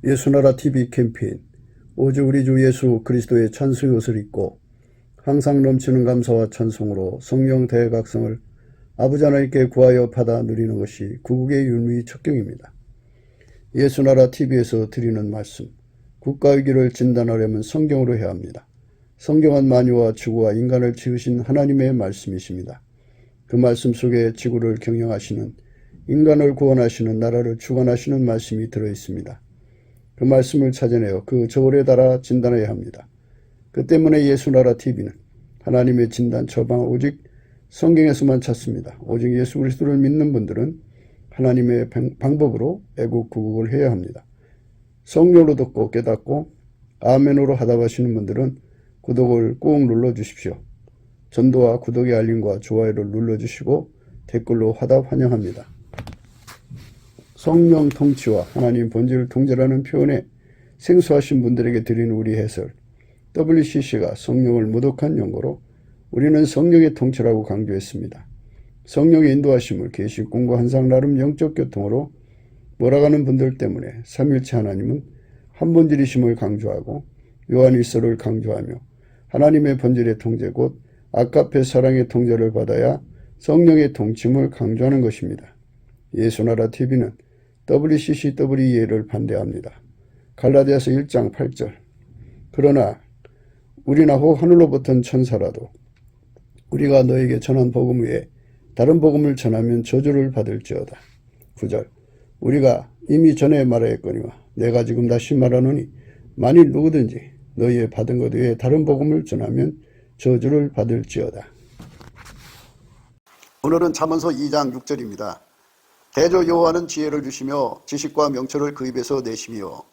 예수나라 TV 캠페인 오직 우리 주 예수 그리스도의 찬송의 옷을 입고 항상 넘치는 감사와 찬송으로 성령 대각성을 아버지 하나님께 구하여 받아 누리는 것이 구국의 윤리 척경입니다. 예수나라 TV에서 드리는 말씀, 국가 위기를 진단하려면 성경으로 해야 합니다. 성경은 만유와 지구와 인간을 지으신 하나님의 말씀이십니다. 그 말씀 속에 지구를 경영하시는, 인간을 구원하시는, 나라를 주관하시는 말씀이 들어있습니다. 그 말씀을 찾아내어 그 저울에 달아 진단해야 합니다. 그 때문에 예수나라 TV는 하나님의 진단 처방 오직 성경에서만 찾습니다. 오직 예수 그리스도를 믿는 분들은 하나님의 방법으로 애국 구국을 해야 합니다. 성령으로 듣고 깨닫고 아멘으로 하답하시는 분들은 구독을 꼭 눌러주십시오. 전도와 구독의 알림과 좋아요를 눌러주시고 댓글로 화답 환영합니다. 성령 통치와 하나님 본질 통제라는 표현에 생소하신 분들에게 드리는 우리 해설, WCC가 성령을 모독한 용어로 우리는 성령의 통치라고 강조했습니다. 성령의 인도하심을 계시 공부 한상 나름 영적 교통으로 몰아가는 분들 때문에 삼일체 하나님은 한 본질이심을 강조하고 요한일서를 강조하며 하나님의 본질의 통제 곧 아카페 사랑의 통제를 받아야 성령의 통침을 강조하는 것입니다. 예수나라 TV는 WCCWEA를 반대합니다. 갈라디아서 1장 8절 그러나 우리나 혹 하늘로부터 천사라도 우리가 너에게 전한 복음 외에 다른 복음을 전하면 저주를 받을지어다. 9절 우리가 이미 전에 말하였거니와 내가 지금 다시 말하노니 만일 누구든지 너희의 받은 것 외에 다른 복음을 전하면 저주를 받을지어다. 오늘은 잠언서 2장 6절입니다. 대저 여호와는 지혜를 주시며 지식과 명철을 그 입에서 내시며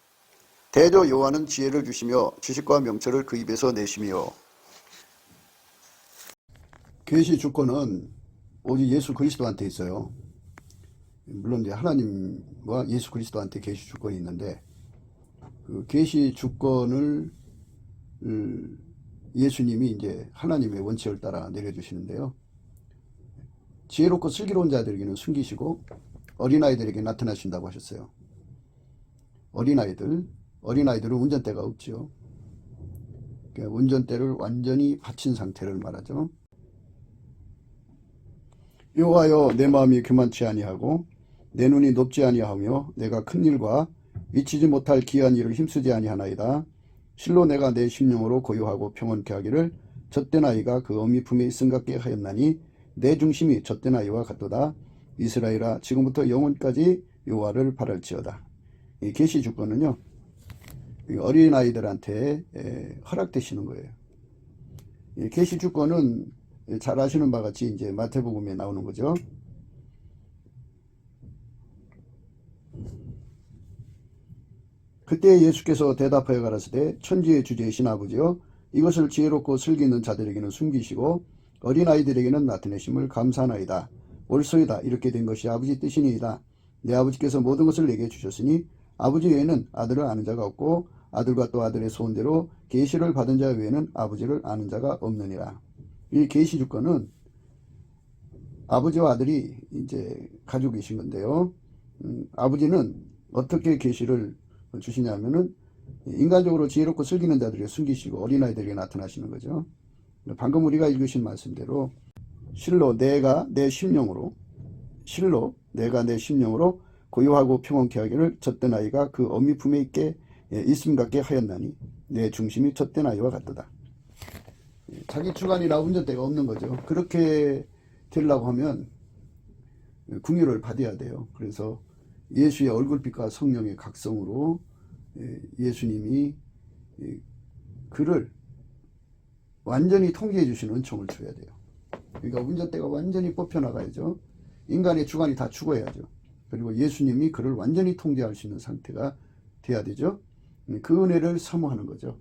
대저 여호와는 지혜를 주시며 지식과 명철을 그 입에서 내시며 계시 주권은 오직 예수 그리스도한테 있어요. 물론 이제 하나님과 예수 그리스도한테 계시 주권이 있는데 그 계시 주권을 예수님이 이제 하나님의 원칙을 따라 내려주시는데요. 지혜롭고 슬기로운 자들에게는 숨기시고 어린아이들에게 나타나신다고 하셨어요. 어린아이들은 운전대가 없지요. 그러니까 운전대를 완전히 바친 상태를 말하죠. 여호와여 내 마음이 교만치 아니하고 내 눈이 높지 아니하며 내가 큰 일과 미치지 못할 기이한 일을 힘쓰지 아니하나이다. 실로 내가 내 심령으로 고요하고 평온케 하기를 젖된 아이가 그 어미 품에 있음 같게 하였나니 내 중심이 젖된 아이와 같도다. 이스라엘아 지금부터 영원까지 여호와를 바랄지어다. 이 계시 주권은요 어린아이들한테 허락되시는 거예요. 이 계시 주권은 잘 아시는 바와 같이 이제 마태복음에 나오는 거죠. 그때 예수께서 대답하여 가라사대 천지의 주제이신 아버지여 이것을 지혜롭고 슬기 있는 자들에게는 숨기시고 어린아이들에게는 나타내심을 감사하나이다. 옳소이다. 이렇게 된 것이 아버지 뜻이니이다. 내 아버지께서 모든 것을 내게 주셨으니 아버지 외에는 아들을 아는 자가 없고 아들과 또 아들의 소원대로 계시를 받은 자 외에는 아버지를 아는 자가 없느니라. 이 계시 주권은 아버지와 아들이 이제 가지고 계신 건데요. 아버지는 어떻게 계시를 주시냐면은 인간적으로 지혜롭고 슬기는 자들에게 숨기시고 어린아이들에게 나타나시는 거죠. 방금 우리가 읽으신 말씀대로 실로 내가 내 심령으로 고요하고 평온케 하기를 젖된 아이가 그 어미 품에 있게 있음 같게 하였나니 내 중심이 젖된 아이와 같도다. 자기 주관이나 운전대가 없는 거죠. 그렇게 되려고 하면 긍휼을 받아야 돼요. 그래서 예수의 얼굴빛과 성령의 각성으로 예수님이 그를 완전히 통제해 주시는 은총을 줘야 돼요. 그러니까 운전대가 완전히 뽑혀나가야죠. 인간의 주관이 다 죽어야죠. 그리고 예수님이 그를 완전히 통제할 수 있는 상태가 돼야 되죠. 그 은혜를 사모하는 거죠.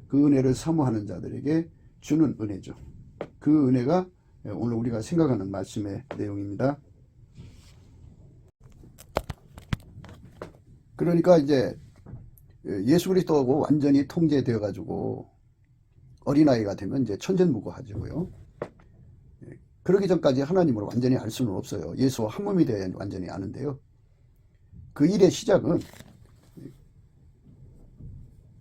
그 은혜를 사모하는 자들에게 주는 은혜죠. 그 은혜가 오늘 우리가 생각하는 말씀의 내용입니다. 그러니까 이제 예수 그리스도하고 완전히 통제되어 가지고 어린아이가 되면 이제 천전무고하고요. 그러기 전까지 하나님을 완전히 알 수는 없어요. 예수와 한 몸이 되어야 완전히 아는데요. 그 일의 시작은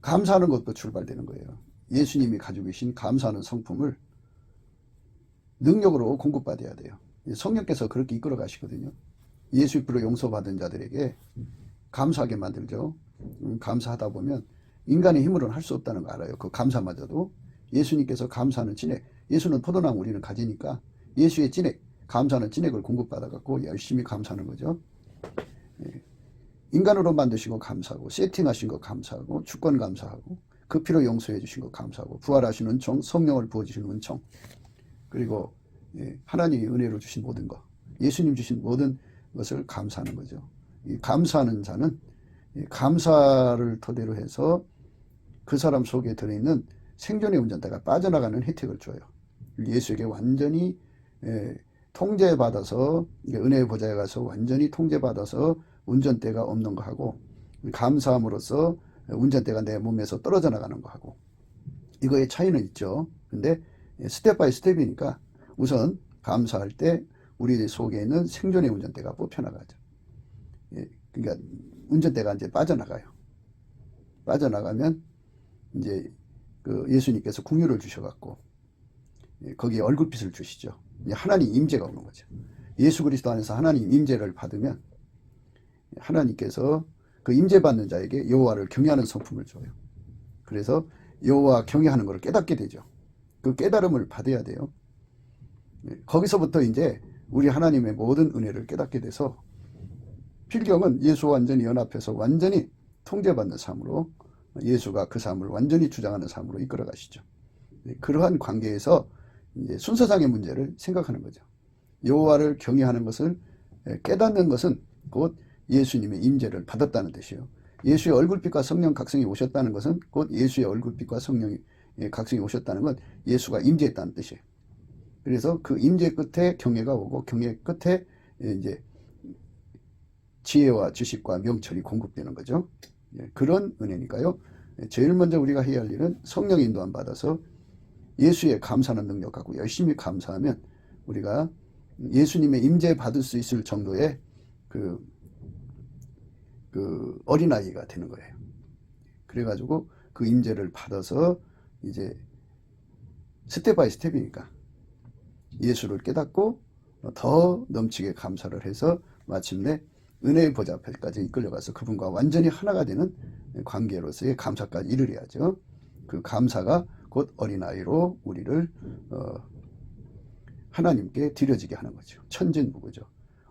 감사하는 것도 출발되는 거예요. 예수님이 가지고 계신 감사하는 성품을 능력으로 공급받아야 돼요. 성령께서 그렇게 이끌어 가시거든요. 예수 이끌어 용서받은 자들에게 감사하게 만들죠. 감사하다 보면 인간의 힘으로는 할 수 없다는 거 알아요. 그 감사마저도 예수님께서 감사하는 진액, 예수는 포도나무, 우리는 가지니까 예수의 진액, 감사하는 진액을 공급받아 갖고 열심히 감사하는 거죠. 인간으로 만드신 거 감사하고, 세팅하신 거 감사하고, 주권 감사하고, 그 피로 용서해 주신 거 감사하고, 부활하신 은총, 성령을 부어주시는 은총, 그리고 하나님이 은혜로 주신 모든 것, 예수님 주신 모든 것을 감사하는 거죠. 이 감사하는 자는 감사를 토대로 해서 그 사람 속에 들어있는 생존의 운전대가 빠져나가는 혜택을 줘요. 예수에게 완전히 통제받아서, 은혜의 보좌에 가서 완전히 통제받아서 운전대가 없는 거 하고, 감사함으로써 운전대가 내 몸에서 떨어져 나가는 거 하고, 이거의 차이는 있죠. 근데 스텝 바이 스텝이니까 우선 감사할 때 우리 속에 있는 생존의 운전대가 뽑혀나가죠. 그러니까 운전대가 이제 빠져나가요. 빠져나가면 이제 그 예수님께서 긍휼을 주셔갖고 거기에 얼굴빛을 주시죠. 하나님 임재가 오는 거죠. 예수 그리스도 안에서 하나님 임재를 받으면 하나님께서 그 임재 받는 자에게 여호와를 경외하는 성품을 줘요. 그래서 여호와 경외하는 것을 깨닫게 되죠. 그 깨달음을 받아야 돼요. 거기서부터 이제 우리 하나님의 모든 은혜를 깨닫게 돼서 필경은 예수와 완전히 연합해서 완전히 통제받는 삶으로, 예수가 그 삶을 완전히 주장하는 삶으로 이끌어 가시죠. 그러한 관계에서 이제 순서상의 문제를 생각하는 거죠. 여호와를 경외하는 것을 깨닫는 것은 곧 예수님의 임재를 받았다는 뜻이에요. 예수의 얼굴빛과 성령 각성이 오셨다는 것은 곧 예수의 얼굴빛과 성령의 각성이 오셨다는 건 예수가 임재했다는 뜻이에요. 그래서 그 임재 끝에 경외가 오고, 경외 끝에 이제 지혜와 지식과 명철이 공급되는 거죠. 그런 은혜니까요. 제일 먼저 우리가 해야 할 일은 성령의 인도함 받아서 예수의 감사하는 능력 갖고 열심히 감사하면 우리가 예수님의 임재 받을 수 있을 정도의 그 어린아이가 되는 거예요. 그래가지고 그 임재를 받아서 이제 스텝 바이 스텝이니까 예수를 깨닫고 더 넘치게 감사를 해서 마침내 은혜의 보좌 앞에까지 이끌려가서 그분과 완전히 하나가 되는 관계로서의 감사까지 이르려야죠. 그 감사가 곧 어린아이로 우리를 하나님께 드려지게 하는 거죠. 천진무구죠.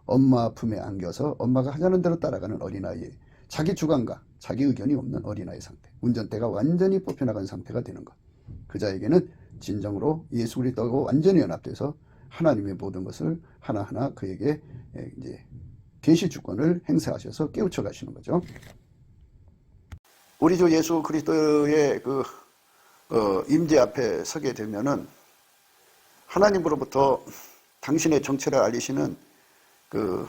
엄마 품에 안겨서 엄마가 하자는 대로 따라가는 어린아이의 자기 주관과 자기 의견이 없는 어린아이 상태, 운전대가 완전히 뽑혀나간 상태가 되는 것. 그 자에게는 진정으로 예수 그리스도하고 완전히 연합돼서 하나님의 모든 것을 하나하나 그에게 이제 계시 주권을 행사하셔서 깨우쳐 가시는 거죠. 우리 주 예수 그리스도의 그 임재 앞에 서게 되면은 하나님으로부터 당신의 정체를 알리시는 그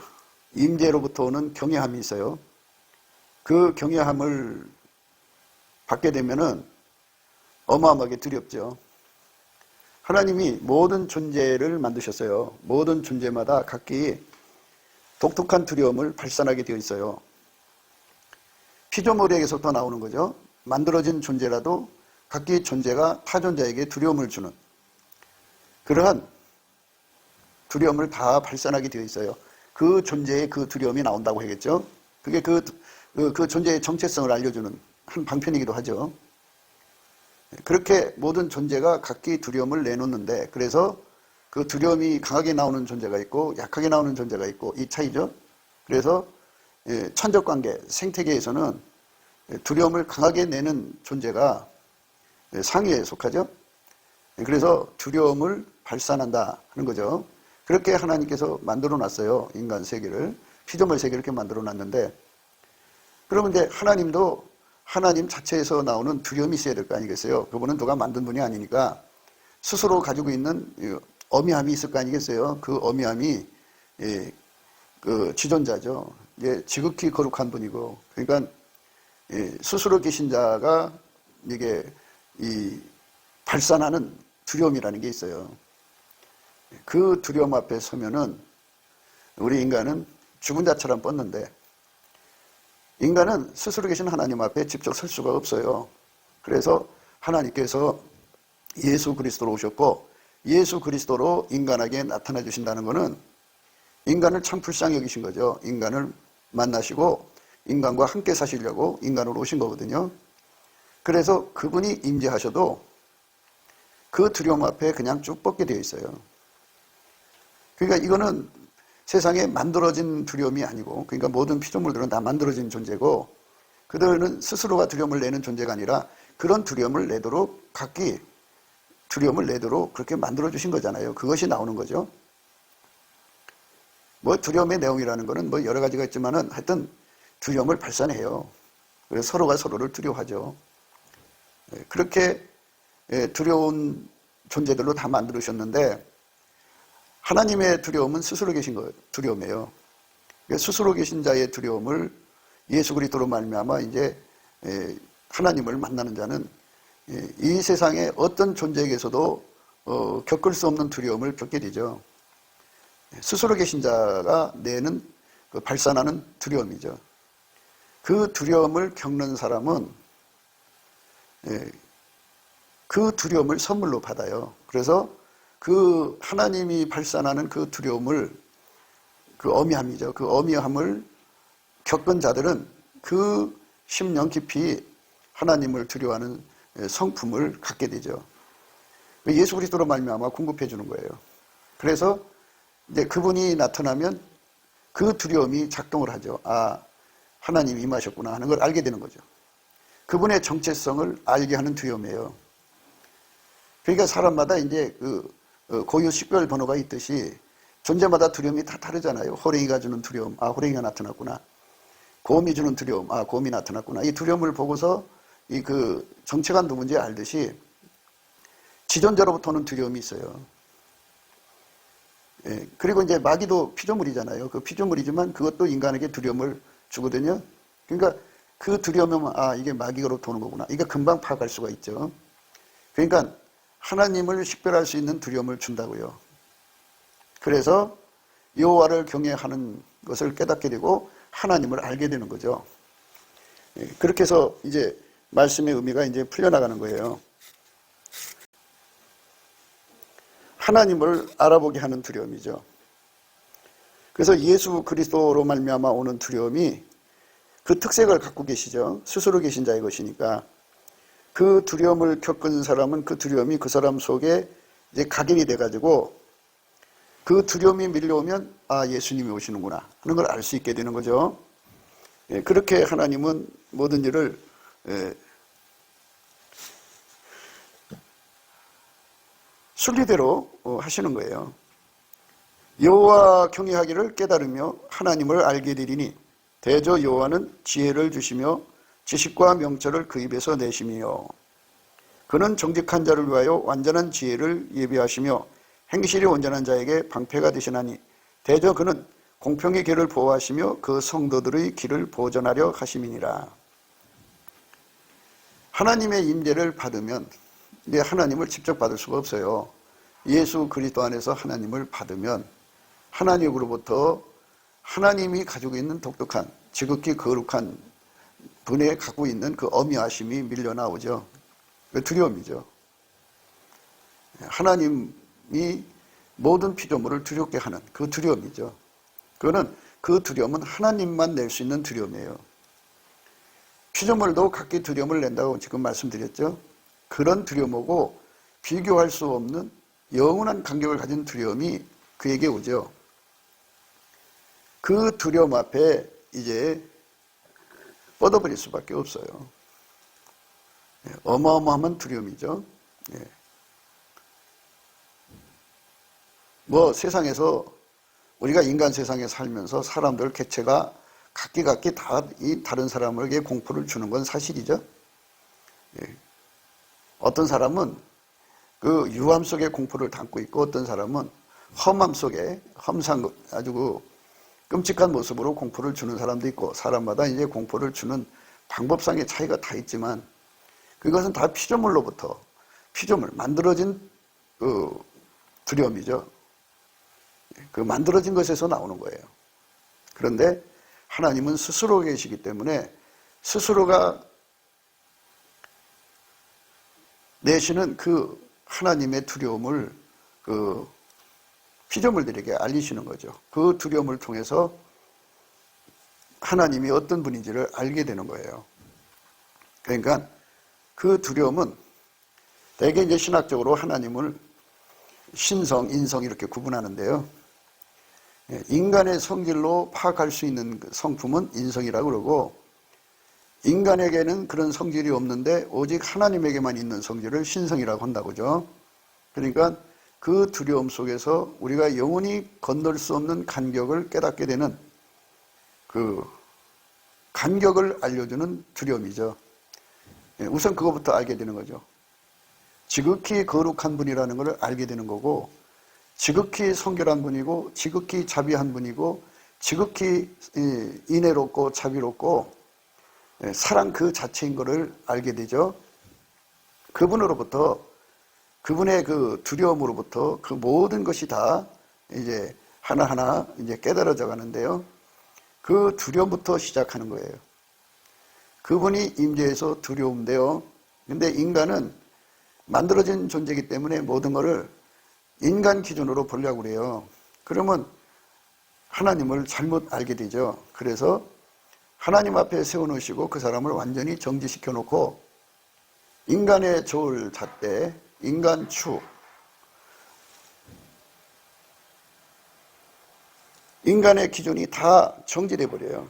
임재로부터 오는 경외함이 있어요. 그 경외함을 받게 되면은 어마어마하게 두렵죠. 하나님이 모든 존재를 만드셨어요. 모든 존재마다 각기 독특한 두려움을 발산하게 되어 있어요. 피조물에게서부터 나오는 거죠. 만들어진 존재라도 각기 존재가 타 존재에게 두려움을 주는 그러한 두려움을 다 발산하게 되어 있어요. 그 존재의 그 두려움이 나온다고 하겠죠. 그게 그 존재의 정체성을 알려주는 한 방편이기도 하죠. 그렇게 모든 존재가 각기 두려움을 내놓는데, 그래서 그 두려움이 강하게 나오는 존재가 있고 약하게 나오는 존재가 있고 이 차이죠. 그래서 천적관계, 생태계에서는 두려움을 강하게 내는 존재가 상위에 속하죠. 그래서 두려움을 발산한다 하는 거죠. 그렇게 하나님께서 만들어 놨어요. 인간 세계를, 피조물 세계를 이렇게 만들어 놨는데, 그러면 이제 하나님도 하나님 자체에서 나오는 두려움이 있어야 될 거 아니겠어요? 그분은 누가 만든 분이 아니니까 스스로 가지고 있는 어미함이 있을 거 아니겠어요? 그 어미함이 그 지존자죠. 지극히 거룩한 분이고, 그러니까 스스로 계신 자가 이게 발산하는 두려움이라는 게 있어요. 그 두려움 앞에 서면은 우리 인간은 죽은 자처럼 뻗는데, 인간은 스스로 계신 하나님 앞에 직접 설 수가 없어요. 그래서 하나님께서 예수 그리스도로 오셨고 예수 그리스도로 인간에게 나타나 주신다는 것은 인간을 참 불쌍히 여기신 거죠. 인간을 만나시고 인간과 함께 사시려고 인간으로 오신 거거든요. 그래서 그분이 임재하셔도 그 두려움 앞에 그냥 쭉 뻗게 되어 있어요. 그러니까 이거는 세상에 만들어진 두려움이 아니고, 그러니까 모든 피조물들은 다 만들어진 존재고 그들은 스스로가 두려움을 내는 존재가 아니라 그런 두려움을 내도록 각기 두려움을 내도록 그렇게 만들어 주신 거잖아요. 그것이 나오는 거죠. 뭐 두려움의 내용이라는 거는 뭐 여러 가지가 있지만은 하여튼 두려움을 발산해요. 그래서 서로가 서로를 두려워하죠. 그렇게 두려운 존재들로 다 만들으셨는데 하나님의 두려움은 스스로 계신 거 두려움이에요. 스스로 계신 자의 두려움을 예수 그리스도로 말미암아 이제 하나님을 만나는 자는 이 세상의 어떤 존재에게서도 겪을 수 없는 두려움을 겪게 되죠. 스스로 계신 자가 내는 발산하는 두려움이죠. 그 두려움을 겪는 사람은 그 두려움을 선물로 받아요. 그래서 그 하나님이 발산하는 그 두려움을, 그 어미함이죠. 그 어미함을 겪은 자들은 그 심령 깊이 하나님을 두려워하는 성품을 갖게 되죠. 예수 그리스도로 말미암아 공급해 주는 거예요. 그래서 이제 그분이 나타나면 그 두려움이 작동을 하죠. 아, 하나님이 임하셨구나 하는 걸 알게 되는 거죠. 그분의 정체성을 알게 하는 두려움이에요. 그러니까 사람마다 이제 그 고유 식별 번호가 있듯이 존재마다 두려움이 다 다르잖아요. 호랭이가 주는 두려움, 아, 호랭이가 나타났구나. 곰이 주는 두려움, 아, 곰이 나타났구나. 이 두려움을 보고서 이 그 정체가 누군지 알듯이 지존자로부터는 두려움이 있어요. 예, 그리고 이제 마귀도 피조물이잖아요. 그 피조물이지만 그것도 인간에게 두려움을 주거든요. 그러니까 그 두려움은 아, 이게 마귀로부터 오는 거구나. 이게 금방 파악할 수가 있죠. 그러니까 하나님을 식별할 수 있는 두려움을 준다고요. 그래서 여호와를 경외하는 것을 깨닫게 되고 하나님을 알게 되는 거죠. 예, 그렇게 해서 이제 말씀의 의미가 이제 풀려나가는 거예요. 하나님을 알아보게 하는 두려움이죠. 그래서 예수 그리스도로 말미암아 오는 두려움이 그 특색을 갖고 계시죠. 스스로 계신 자의 것이니까. 그 두려움을 겪은 사람은 그 두려움이 그 사람 속에 이제 각인이 돼가지고 그 두려움이 밀려오면 아, 예수님이 오시는구나 하는 걸 알 수 있게 되는 거죠. 예, 그렇게 하나님은 모든 일을 순리대로 하시는 거예요. 여호와 경외하기를 깨달으며 하나님을 알게 되리니 대저 여호와는 지혜를 주시며 지식과 명철을 그 입에서 내시며 그는 정직한 자를 위하여 완전한 지혜를 예비하시며 행실이 온전한 자에게 방패가 되시나니 대저 그는 공평의 길을 보호하시며 그 성도들의 길을 보전하려 하심이니라. 하나님의 임재를 받으면 이제 하나님을 직접 받을 수가 없어요. 예수 그리스도 안에서 하나님을 받으면 하나님으로부터 하나님이 가지고 있는 독특한 지극히 거룩한 분에 갖고 있는 그 어미하심이 밀려나오죠. 두려움이죠. 하나님이 모든 피조물을 두렵게 하는 그 두려움이죠. 그 두려움은 하나님만 낼 수 있는 두려움이에요. 피조물도 각기 두려움을 낸다고 지금 말씀드렸죠. 그런 두려움하고 비교할 수 없는 영원한 간격을 가진 두려움이 그에게 오죠. 그 두려움 앞에 이제 뻗어버릴 수밖에 없어요. 어마어마한 두려움이죠. 뭐 세상에서 우리가 인간 세상에 살면서 사람들 개체가 각기 다 이 다른 사람에게 공포를 주는 건 사실이죠. 어떤 사람은 그 유함 속에 공포를 담고 있고 어떤 사람은 험함 속에 아주 그 끔찍한 모습으로 공포를 주는 사람도 있고 사람마다 이제 공포를 주는 방법상의 차이가 다 있지만 그것은 다 피조물로부터 만들어진 그 두려움이죠. 그 만들어진 것에서 나오는 거예요. 그런데 하나님은 스스로 계시기 때문에 스스로가 내시는 그 하나님의 두려움을 그 피조물들에게 알리시는 거죠. 그 두려움을 통해서 하나님이 어떤 분인지를 알게 되는 거예요. 그러니까 그 두려움은 대개 이제 신학적으로 하나님을 신성, 인성 이렇게 구분하는데요. 인간의 성질로 파악할 수 있는 성품은 인성이라고 그러고, 인간에게는 그런 성질이 없는데 오직 하나님에게만 있는 성질을 신성이라고 한다고죠. 그러니까 그 두려움 속에서 우리가 영원히 건널 수 없는 간격을 깨닫게 되는 그 간격을 알려주는 두려움이죠. 우선 그것부터 알게 되는 거죠. 지극히 거룩한 분이라는 것을 알게 되는 거고, 지극히 성결한 분이고, 지극히 자비한 분이고, 지극히 인애롭고 자비롭고 사랑 그 자체인 것을 알게 되죠. 그분으로부터, 그분의 그 두려움으로부터 그 모든 것이 다 이제 하나하나 이제 깨달아져 가는데요. 그 두려움부터 시작하는 거예요. 그분이 임재해서 두려운데요. 근데 인간은 만들어진 존재이기 때문에 모든 것을 인간 기준으로 보려고 그래요. 그러면 하나님을 잘못 알게 되죠. 그래서 하나님 앞에 세워놓으시고 그 사람을 완전히 정지시켜 놓고 인간의 저울 잣대, 인간 추, 인간의 기준이 다 정지돼 버려요.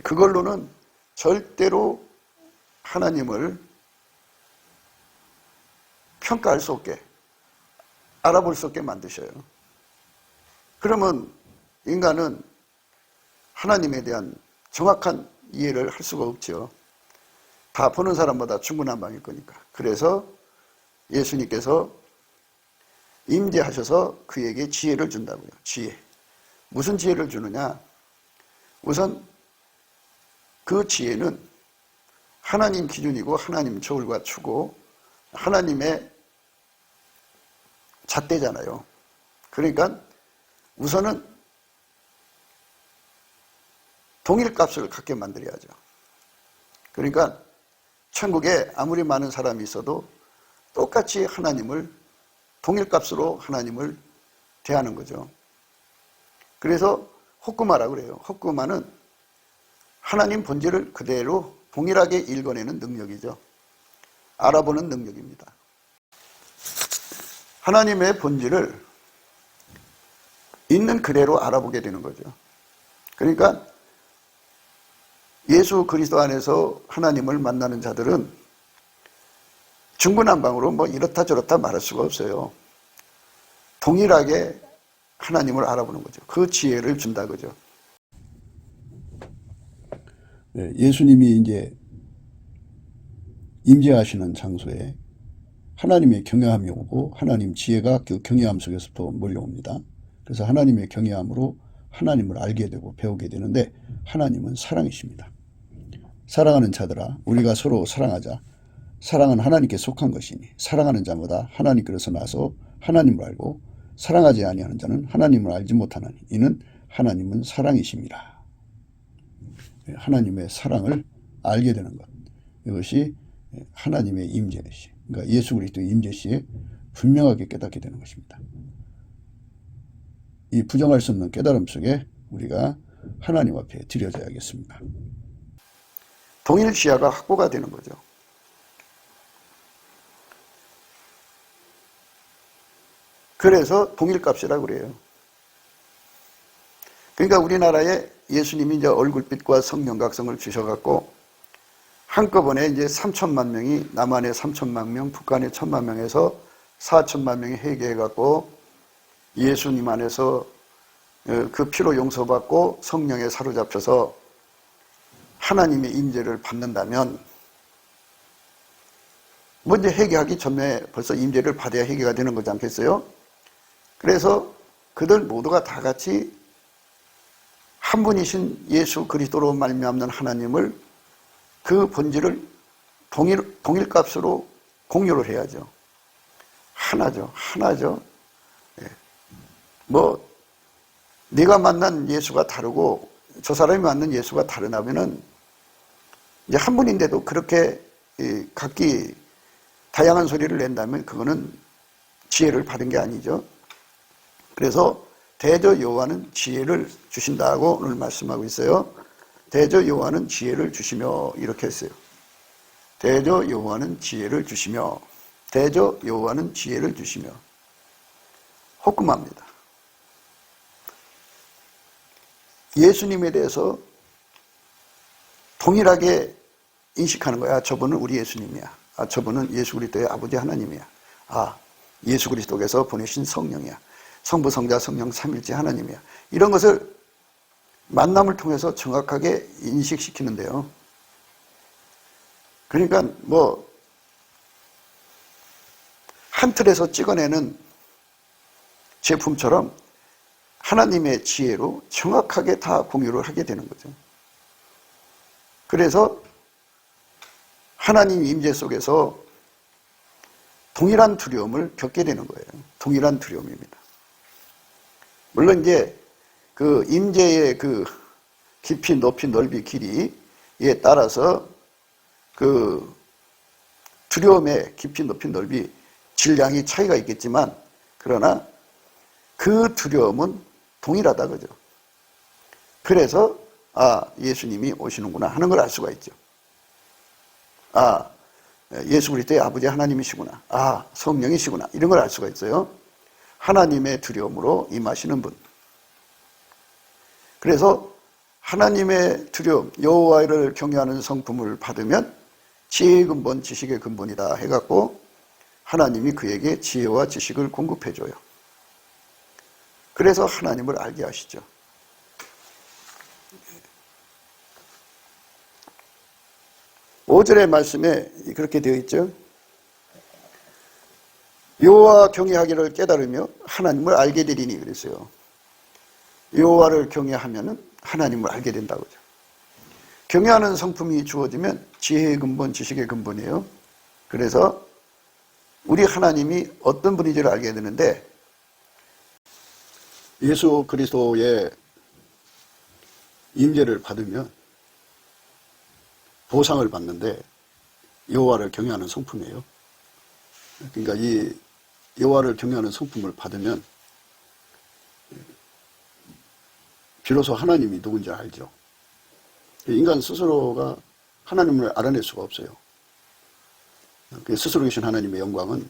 그걸로는 절대로 하나님을 평가할 수 없게, 알아볼 수 없게 만드셔요. 그러면 인간은 하나님에 대한 정확한 이해를 할 수가 없죠. 다 보는 사람마다 중구난방일 거니까. 그래서 예수님께서 임재하셔서 그에게 지혜를 준다고요. 지혜. 무슨 지혜를 주느냐? 우선 그 지혜는 하나님 기준이고 하나님 저울과 추고 하나님의 잣대잖아요. 그러니까 우선은 동일값을 갖게 만들어야죠. 그러니까 천국에 아무리 많은 사람이 있어도 똑같이 하나님을 동일값으로 하나님을 대하는 거죠. 그래서 호쿠마라고 그래요. 호쿠마는 하나님 본질을 그대로 동일하게 읽어내는 능력이죠. 알아보는 능력입니다. 하나님의 본질을 있는 그대로 알아보게 되는 거죠. 그러니까 예수 그리스도 안에서 하나님을 만나는 자들은 중구난방으로 뭐 이렇다 저렇다 말할 수가 없어요. 동일하게 하나님을 알아보는 거죠. 그 지혜를 준다 그죠. 네, 예수님이 이제 임재하시는 장소에 하나님의 경외함이 오고 하나님 지혜가 그 경외함 속에서부터 몰려옵니다. 그래서 하나님의 경외함으로 하나님을 알게 되고 배우게 되는데 하나님은 사랑이십니다. 사랑하는 자들아 우리가 서로 사랑하자. 사랑은 하나님께 속한 것이니 사랑하는 자마다 하나님께로서 나서 하나님을 알고 사랑하지 아니하는 자는 하나님을 알지 못하나니 이는 하나님은 사랑이십니다. 하나님의 사랑을 알게 되는 것. 이것이 하나님의 임재시, 그러니까 예수 그리스도의 임재시에 분명하게 깨닫게 되는 것입니다. 이 부정할 수 없는 깨달음 속에 우리가 하나님 앞에 드려져야겠습니다. 동일 시야가 확보가 되는 거죠. 그래서 동일값이라고 그래요. 그러니까 우리나라에 예수님이 이제 얼굴빛과 성령각성을 주셔갖고 한꺼번에 이제 3천만 명이 남한에 3천만 명, 북한에 1천만 명에서 4천만 명이 회개해갖고 예수님 안에서 그 피로 용서받고 성령에 사로잡혀서 하나님의 임재를 받는다면 먼저 회개하기 전에 벌써 임재를 받아야 회개가 되는 거지 않겠어요? 그래서 그들 모두가 다 같이 한 분이신 예수 그리스도로 말미암는 하나님을 그 본질을 동일값으로 공유를 해야죠. 하나죠. 뭐 네가 만난 예수가 다르고 저 사람이 만난 예수가 다르다면은 이제 한 분인데도 그렇게 각기 다양한 소리를 낸다면 그거는 지혜를 받은 게 아니죠. 그래서 대저 여호와는 지혜를 주신다고 오늘 말씀하고 있어요. 대저 여호와는 지혜를 주시며 이렇게 했어요. 대저 여호와는 지혜를 주시며, 대저 여호와는 지혜를 주시며. 호끔합니다. 예수님에 대해서 동일하게 인식하는 거야. 저분은 우리 예수님이야. 저분은 예수 그리스도의 아버지 하나님이야. 예수 그리스도께서 보내신 성령이야. 성부, 성자, 성령 삼일째 하나님이야. 이런 것을 만남을 통해서 정확하게 인식시키는데요. 그러니까 한 틀에서 찍어내는 제품처럼 하나님의 지혜로 정확하게 다 공유를 하게 되는 거죠. 그래서 하나님 임재 속에서 동일한 두려움을 겪게 되는 거예요. 동일한 두려움입니다. 물론 이제 그 임재의 그 깊이, 높이, 넓이, 길이에 따라서 그 두려움의 깊이, 높이, 넓이, 질량이 차이가 있겠지만, 그러나 그 두려움은 동일하다 그죠. 그래서 예수님이 오시는구나 하는 걸 알 수가 있죠. 예수 그리스도의 아버지 하나님이시구나. 성령이시구나. 이런 걸 알 수가 있어요. 하나님의 두려움으로 임하시는 분. 그래서 하나님의 두려움, 여호와를 경외하는 성품을 받으면 지혜의 근본, 지식의 근본이다 해갖고 하나님이 그에게 지혜와 지식을 공급해줘요. 그래서 하나님을 알게 하시죠. 5절의 말씀에 그렇게 되어 있죠. 여호와 경외하기를 깨달으며 하나님을 알게 되리니 그랬어요. 여호와를 경외하면은 하나님을 알게 된다고죠. 경외하는 성품이 주어지면 지혜의 근본, 지식의 근본이에요. 그래서 우리 하나님이 어떤 분인지를 알게 되는데, 예수 그리스도의 임재를 받으면 보상을 받는데 여호와를 경외하는 성품이에요. 그러니까 이 여호와를 경외하는 성품을 받으면 비로소 하나님이 누군지 알죠. 인간 스스로가 하나님을 알아낼 수가 없어요. 스스로 계신 하나님의 영광은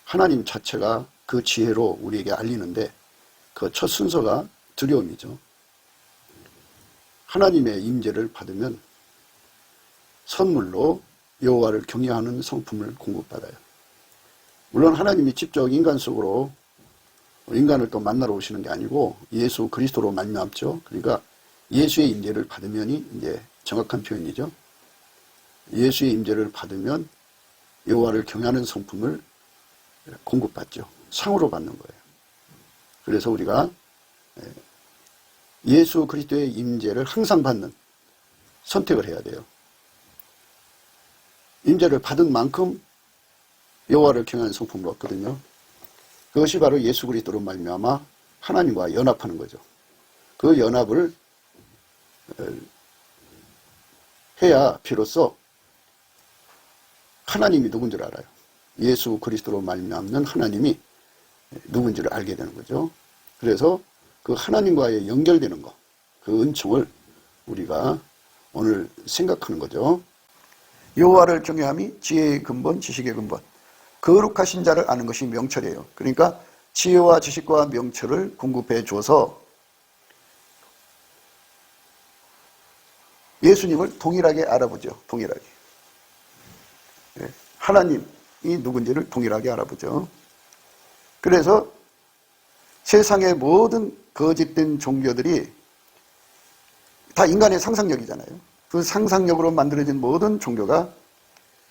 하나님 자체가 그 지혜로 우리에게 알리는데, 그 첫 순서가 두려움이죠. 하나님의 임재를 받으면 선물로 여호와를 경외하는 성품을 공급받아요. 물론 하나님이 직접 인간 속으로 인간을 또 만나러 오시는 게 아니고 예수 그리스도로 만남죠. 그러니까 예수의 임재를 받으면이 이제 정확한 표현이죠. 예수의 임재를 받으면 여호와를 경외하는 성품을 공급받죠. 상으로 받는 거예요. 그래서 우리가 예수 그리스도의 임재를 항상 받는 선택을 해야 돼요. 임재를 받은 만큼 여호와를 경외하는 성품을 얻거든요. 그것이 바로 예수 그리스도로 말미암아 하나님과 연합하는 거죠. 그 연합을 해야 비로소 하나님이 누군지를 알아요. 예수 그리스도로 말미암는 하나님이 누군지를 알게 되는 거죠. 그래서 그 하나님과의 연결되는 것, 그 은총을 우리가 오늘 생각하는 거죠. 여호와를 경외함이 지혜의 근본, 지식의 근본. 거룩하신 자를 아는 것이 명철이에요. 그러니까 지혜와 지식과 명철을 공급해 줘서 예수님을 동일하게 알아보죠. 동일하게. 하나님이 누군지를 동일하게 알아보죠. 그래서 세상의 모든 거짓된 종교들이 다 인간의 상상력이잖아요. 그 상상력으로 만들어진 모든 종교가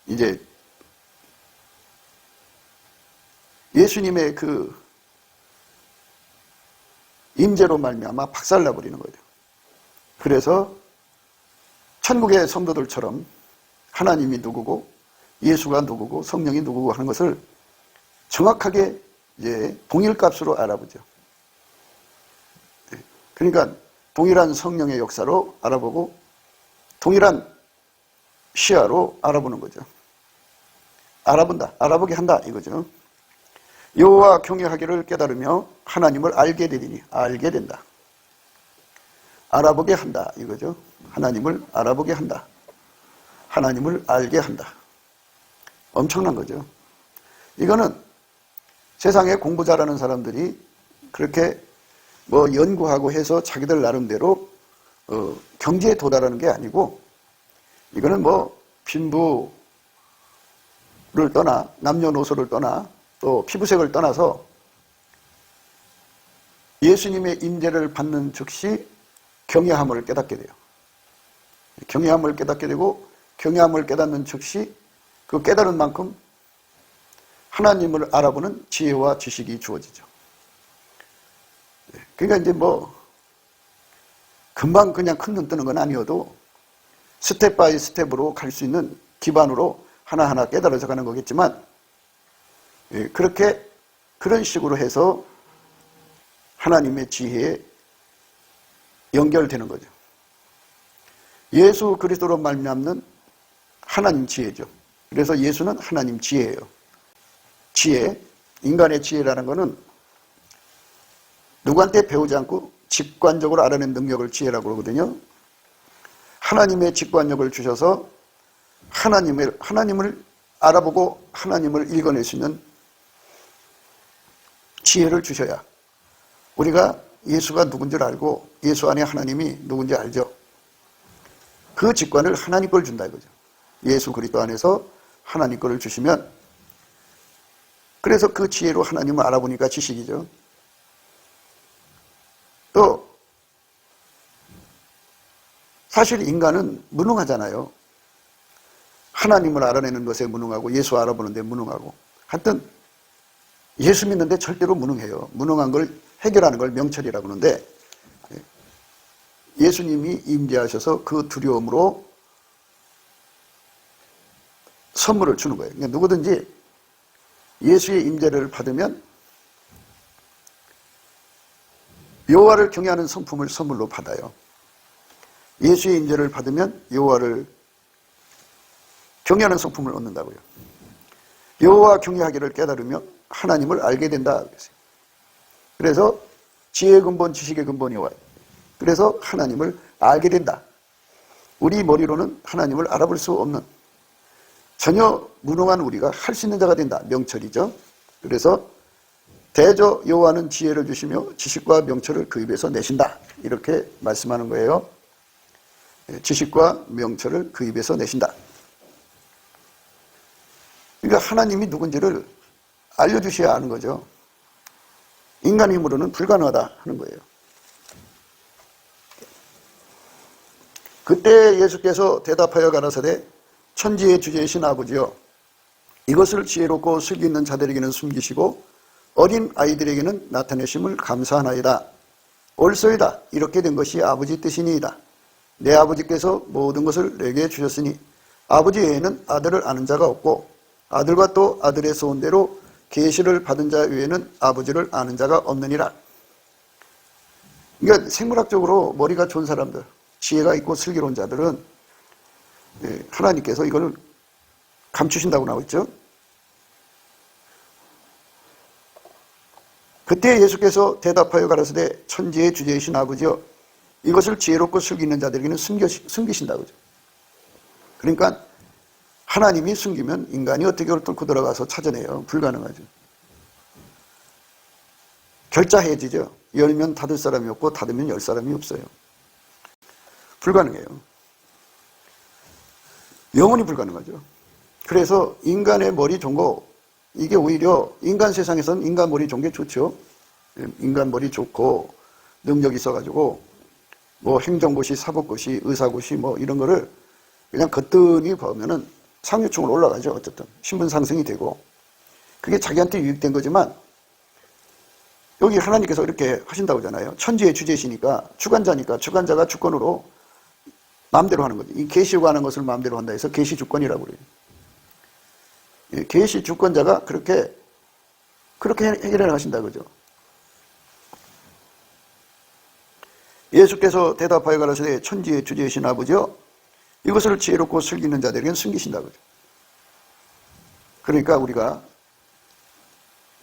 이제 예수님의 그 임재로 말미암아 박살나버리는 거죠. 그래서 천국의 성도들처럼 하나님이 누구고 예수가 누구고 성령이 누구고 하는 것을 정확하게 이제 동일값으로 알아보죠. 그러니까 동일한 성령의 역사로 알아보고 동일한 시야로 알아보는 거죠. 알아본다, 알아보게 한다 이거죠. 여호와 경외하기를 깨달으며 하나님을 알게 되리니, 알게 된다. 알아보게 한다 이거죠. 하나님을 알아보게 한다. 하나님을 알게 한다. 엄청난 거죠. 이거는 세상에 공부 잘하는 사람들이 그렇게 뭐 연구하고 해서 자기들 나름대로 경지에 도달하는 게 아니고, 이거는 뭐 빈부를 떠나, 남녀노소를 떠나, 또 피부색을 떠나서 예수님의 임재를 받는 즉시 경외함을 깨닫게 돼요. 경외함을 깨닫게 되고, 경외함을 깨닫는 즉시 그 깨달은 만큼 하나님을 알아보는 지혜와 지식이 주어지죠. 그러니까 이제 뭐 금방 그냥 큰 눈 뜨는 건 아니어도 스텝 바이 스텝으로 갈 수 있는 기반으로 하나하나 깨달아져 가는 거겠지만, 그렇게 그런 식으로 해서 하나님의 지혜에 연결되는 거죠. 예수 그리스도로 말미암는 하나님 지혜죠. 그래서 예수는 하나님 지혜예요. 지혜, 인간의 지혜라는 것은 누구한테 배우지 않고 직관적으로 알아낸 능력을 지혜라고 그러거든요. 하나님의 직관력을 주셔서 하나님을 알아보고 하나님을 읽어낼 수 있는 지혜를 주셔야 우리가 예수가 누군지 알고 예수 안에 하나님이 누군지 알죠. 그 직관을 하나님 걸 준다 이거죠. 예수 그리스도 안에서 하나님 거를 주시면, 그래서 그 지혜로 하나님을 알아보니까 지식이죠. 또 사실 인간은 무능하잖아요. 하나님을 알아내는 것에 무능하고 예수 알아보는 데 무능하고, 하여튼 예수 믿는데 절대로 무능해요. 무능한 걸 해결하는 걸 명철이라고 하는데, 예수님이 임재하셔서 그 두려움으로 선물을 주는 거예요. 그러니까 누구든지 예수의 임재를 받으면 여호와를 경외하는 성품을 선물로 받아요. 예수의 임재를 받으면 여호와를 경외하는 성품을 얻는다고요. 여호와 경외하기를 깨달으며 하나님을 알게 된다. 그래서 지혜의 근본, 지식의 근본이 와요. 그래서 하나님을 알게 된다. 우리 머리로는 하나님을 알아볼 수 없는, 전혀 무능한 우리가 할 수 있는 자가 된다. 명철이죠. 그래서 대저 여호와는 지혜를 주시며 지식과 명철을 그 입에서 내신다. 이렇게 말씀하는 거예요. 지식과 명철을 그 입에서 내신다. 그러니까 하나님이 누군지를 알려주셔야 하는 거죠. 인간 힘으로는 불가능하다 하는 거예요. 그때 예수께서 대답하여 가라사대 천지의 주제이신 아버지여, 이것을 지혜롭고 슬기 있는 자들에게는 숨기시고 어린 아이들에게는 나타내심을 감사하나이다. 옳소이다. 이렇게 된 것이 아버지 뜻이니이다. 내 아버지께서 모든 것을 내게 주셨으니 아버지 외에는 아들을 아는 자가 없고 아들과 또 아들의 소원대로 계시를 받은 자 외에는 아버지를 아는 자가 없느니라. 그러니까 생물학적으로 머리가 좋은 사람들, 지혜가 있고 슬기로운 자들은 하나님께서 이걸 감추신다고 나오고 있죠. 그때 예수께서 대답하여 가라사대 천지의 주제이신 아버지여, 이것을 지혜롭고 슬기 있는 자들에게는 숨기신다고 그러죠. 그러니까 하나님이 숨기면 인간이 어떻게 그걸 뚫고 들어가서 찾아내요? 불가능하죠. 결자해지죠. 열면 닫을 사람이 없고 닫으면 열 사람이 없어요. 불가능해요. 영원히 불가능하죠. 그래서 인간의 머리 좋은 거, 이게 오히려 인간 세상에서는 인간 머리 좋은 게 좋죠. 인간 머리 좋고 능력이 있어가지고 뭐 행정고시, 사법고시, 의사고시 뭐 이런 거를 그냥 거뜬히 보면은 상류층으로 올라가죠. 어쨌든 신분 상승이 되고 그게 자기한테 유익된 거지만, 여기 하나님께서 이렇게 하신다고 하잖아요. 천지의 주제시니까, 주관자니까 주관자가 주권으로 마음대로 하는 거죠. 이 계시에 관한 것을 마음대로 한다 해서 계시 주권이라고 그래요. 계시 주권자가 그렇게 해결을 하신다 그죠. 예수께서 대답하여 가라사대 천지의 주제이신 아버지여, 이것을 지혜롭고 슬기 있는 자들에게는 숨기신다 그죠. 그러니까 우리가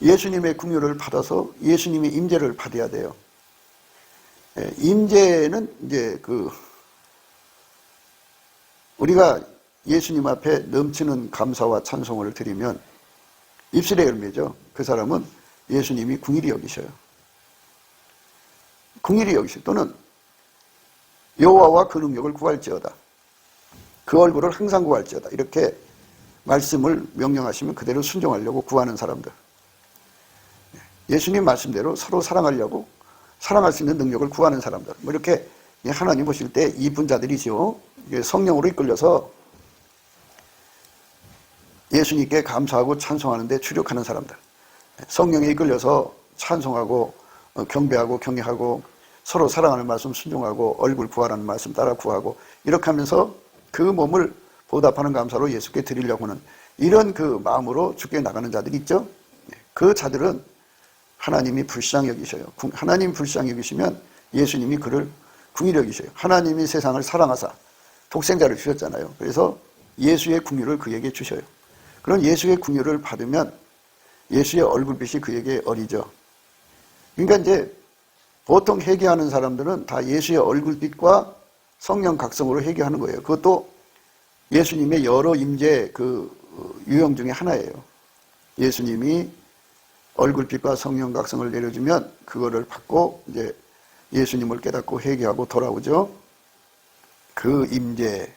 예수님의 긍휼을 받아서 예수님의 임재를 받아야 돼요. 임재는 이제 우리가 예수님 앞에 넘치는 감사와 찬송을 드리면 입술의 열매죠. 그 사람은 예수님이 긍휼히 여기셔요. 긍휼히 여기셔요. 또는 여호와와 그 능력을 구할지어다. 그 얼굴을 항상 구할지어다. 이렇게 말씀을 명령하시면 그대로 순종하려고 구하는 사람들. 예수님 말씀대로 서로 사랑하려고 사랑할 수 있는 능력을 구하는 사람들. 뭐 이렇게 하나님 보실 때 이쁜 자들이죠. 성령으로 이끌려서 예수님께 감사하고 찬송하는 데 주력하는 사람들. 성령에 이끌려서 찬송하고 경배하고 경외하고 서로 사랑하는 말씀 순종하고 얼굴 구하라는 말씀 따라 구하고 이렇게 하면서 그 몸을 보답하는 감사로 예수께 드리려고 하는 이런 그 마음으로 주께 나가는 자들이 있죠. 그 자들은 하나님이 불쌍히 여기셔요. 하나님 불쌍히 여기시면 예수님이 그를 긍휼히 여기셔요. 하나님이 세상을 사랑하사 독생자를 주셨잖아요. 그래서 예수의 긍휼을 그에게 주셔요. 그런 예수의 긍휼을 받으면 예수의 얼굴빛이 그에게 어리죠. 그러니까 이제 보통 회개하는 사람들은 다 예수의 얼굴빛과 성령 각성으로 회개하는 거예요. 그것도 예수님의 여러 임재 유형 중에 하나예요. 예수님이 얼굴빛과 성령 각성을 내려주면 그거를 받고 이제 예수님을 깨닫고 회개하고 돌아오죠. 그 임재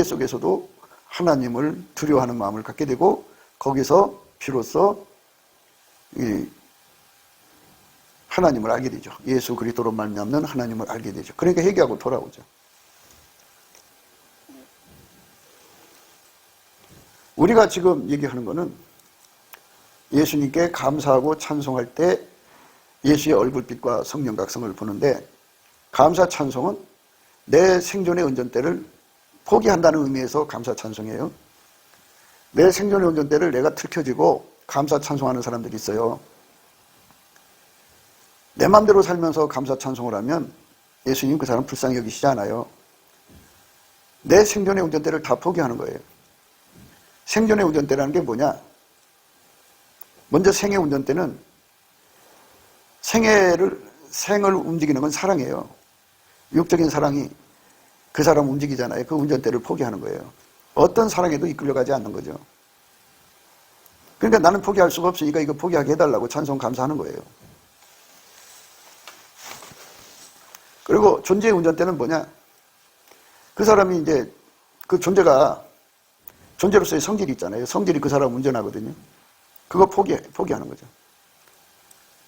속에서도 하나님을 두려워하는 마음을 갖게 되고 거기서 비로소 하나님을 알게 되죠. 예수 그리스도로 말미암는 하나님을 알게 되죠. 그러니까 회개하고 돌아오죠. 우리가 지금 얘기하는 거는 예수님께 감사하고 찬송할 때 예수의 얼굴빛과 성령 각성을 보는데 감사 찬송은 내 생존의 운전대를 포기한다는 의미에서 감사 찬송이에요. 내 생존의 운전대를 내가 들켜지고 감사 찬송하는 사람들이 있어요. 내 마음대로 살면서 감사 찬송을 하면 예수님 그 사람 불쌍히 여기시지 않아요. 내 생존의 운전대를 다 포기하는 거예요. 생존의 운전대라는 게 뭐냐? 먼저 생의 운전대는 생을 움직이는 건 사랑이에요. 육적인 사랑이 그 사람 움직이잖아요. 그 운전대를 포기하는 거예요. 어떤 사랑에도 이끌려가지 않는 거죠. 그러니까 나는 포기할 수가 없으니까 이거 포기하게 해달라고 찬송 감사하는 거예요. 그리고 존재의 운전대는 뭐냐? 그 사람이 이제 그 존재로서의 성질이 있잖아요. 성질이 그 사람 운전하거든요. 그거 포기하는 거죠.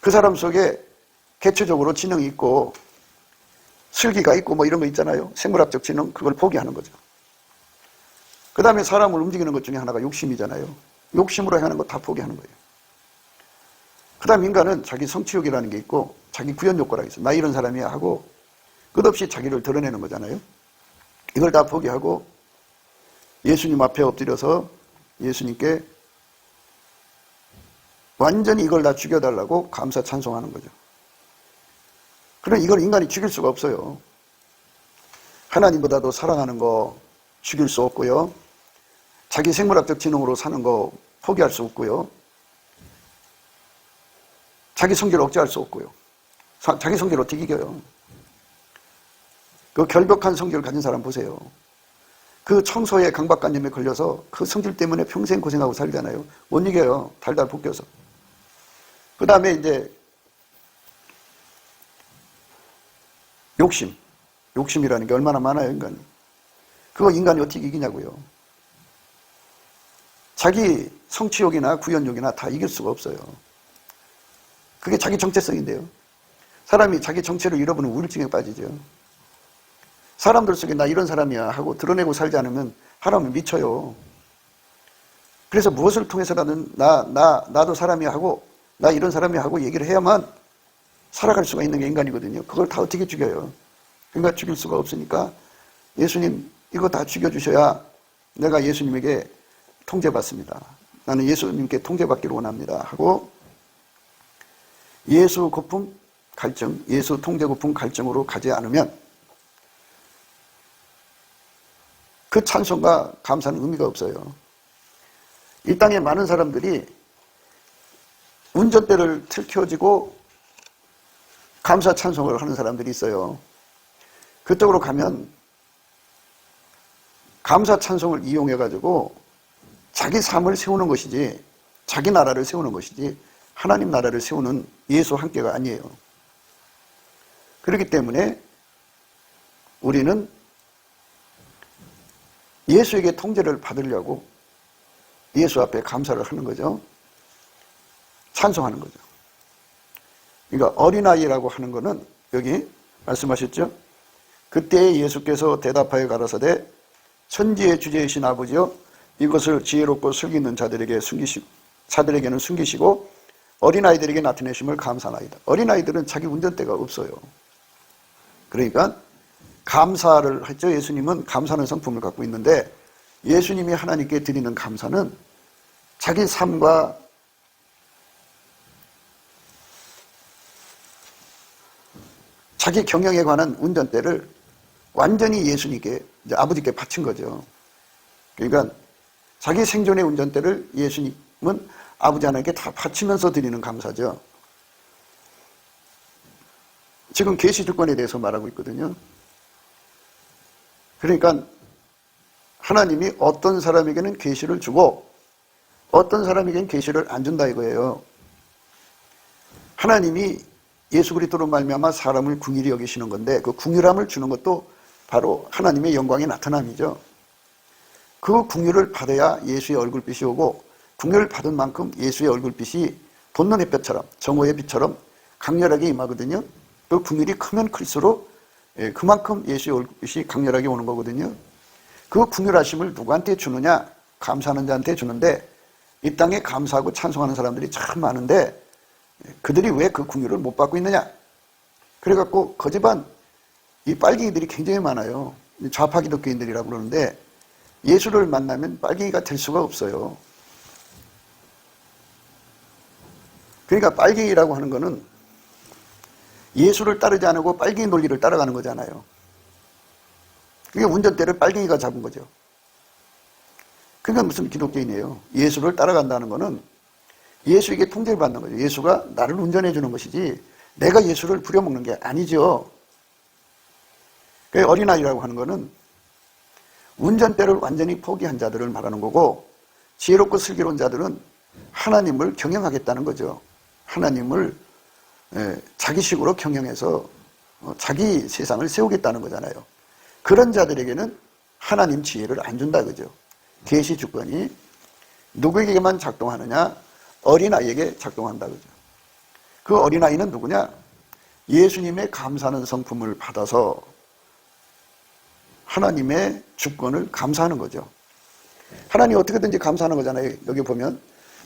그 사람 속에 개체적으로 지능이 있고 슬기가 있고 뭐 이런 거 있잖아요. 생물학적 지능, 그걸 포기하는 거죠. 그 다음에 사람을 움직이는 것 중에 하나가 욕심이잖아요. 욕심으로 하는 거 다 포기하는 거예요. 그 다음 인간은 자기 성취욕이라는 게 있고 자기 구현욕구라고 있어요. 나 이런 사람이야 하고 끝없이 자기를 드러내는 거잖아요. 이걸 다 포기하고 예수님 앞에 엎드려서 예수님께 완전히 이걸 다 죽여달라고 감사 찬송하는 거죠. 그럼 이걸 인간이 죽일 수가 없어요. 하나님보다도 사랑하는 거 죽일 수 없고요. 자기 생물학적 지능으로 사는 거 포기할 수 없고요. 자기 성질을 억제할 수 없고요. 자기 성질을 어떻게 이겨요? 그 결벽한 성질을 가진 사람 보세요. 그 청소의 강박관념에 걸려서 그 성질 때문에 평생 고생하고 살잖아요. 못 이겨요. 달달 볶여서. 그 다음에 이제 욕심이라는 게 얼마나 많아요, 인간이. 그거 인간이 어떻게 이기냐고요. 자기 성취욕이나 구현욕이나 다 이길 수가 없어요. 그게 자기 정체성인데요. 사람이 자기 정체를 잃어버리면 우울증에 빠지죠. 사람들 속에 나 이런 사람이야 하고 드러내고 살지 않으면 사람은 미쳐요. 그래서 무엇을 통해서라든 나도 사람이야 하고 나 이런 사람이야 하고 얘기를 해야만 살아갈 수가 있는 게 인간이거든요. 그걸 다 어떻게 죽여요? 그러니까 죽일 수가 없으니까 예수님 이거 다 죽여주셔야 내가 예수님에게 통제받습니다. 나는 예수님께 통제받기를 원합니다 하고 예수 고품 갈증, 예수 통제 고품 갈증으로 가지 않으면 그 찬송과 감사는 의미가 없어요. 이 땅에 많은 사람들이 운전대를 틀켜지고 감사 찬송을 하는 사람들이 있어요. 그쪽으로 가면 감사 찬송을 이용해가지고 자기 삶을 세우는 것이지, 자기 나라를 세우는 것이지 하나님 나라를 세우는 예수 함께가 아니에요. 그렇기 때문에 우리는 예수에게 통제를 받으려고 예수 앞에 감사를 하는 거죠. 찬송하는 거죠. 그러니까 어린아이라고 하는 거는 여기 말씀하셨죠. 그때 예수께서 대답하여 가라사대 천지의 주제이신 아버지여 이것을 지혜롭고 슬기 있는 자들에게는 숨기시고 어린아이들에게 나타내심을 감사하나이다. 어린아이들은 자기 운전대가 없어요. 그러니까 감사를 했죠. 예수님은 감사하는 성품을 갖고 있는데 예수님이 하나님께 드리는 감사는 자기 삶과 자기 경영에 관한 운전대를 완전히 예수님께, 이제 아버지께 바친 거죠. 그러니까 자기 생존의 운전대를 예수님은 아버지 하나님께 다 바치면서 드리는 감사죠. 지금 계시 주권에 대해서 말하고 있거든요. 그러니까 하나님이 어떤 사람에게는 계시를 주고 어떤 사람에게는 계시를 안 준다 이거예요. 하나님이 예수 그리스도로 말미암아 사람을 궁일히 여기시는 건데 그 궁일함을 주는 것도 바로 하나님의 영광의 나타남이죠. 그 궁일을 받아야 예수의 얼굴빛이 오고 궁일을 받은 만큼 예수의 얼굴빛이 돋는 햇볕처럼 정오의 빛처럼 강렬하게 임하거든요. 그 궁일이 크면 클수록 그만큼 예수의 얼굴빛이 강렬하게 오는 거거든요. 그 궁일하심을 누구한테 주느냐? 감사하는 자한테 주는데 이 땅에 감사하고 찬송하는 사람들이 참 많은데 그들이 왜 그 궁유를 못 받고 있느냐? 그래갖고 거지반 이 빨갱이들이 굉장히 많아요. 좌파 기독교인들이라고 그러는데 예수를 만나면 빨갱이가 될 수가 없어요. 그러니까 빨갱이라고 하는 거는 예수를 따르지 않고 빨갱이 논리를 따라가는 거잖아요. 그게 운전대를 빨갱이가 잡은 거죠. 그러니까 무슨 기독교인이에요. 예수를 따라간다는 거는 예수에게 통제를 받는 거죠. 예수가 나를 운전해 주는 것이지 내가 예수를 부려먹는 게 아니죠. 그 어린아이라고 하는 거는 운전대를 완전히 포기한 자들을 말하는 거고 지혜롭고 슬기로운 자들은 하나님을 경영하겠다는 거죠. 하나님을 자기식으로 경영해서 자기 세상을 세우겠다는 거잖아요. 그런 자들에게는 하나님 지혜를 안 준다 그죠. 계시 주권이 누구에게만 작동하느냐? 어린아이에게 작동한다 그죠. 그 어린아이는 누구냐? 예수님의 감사하는 성품을 받아서 하나님의 주권을 감사하는 거죠. 하나님 어떻게든지 감사하는 거잖아요. 여기 보면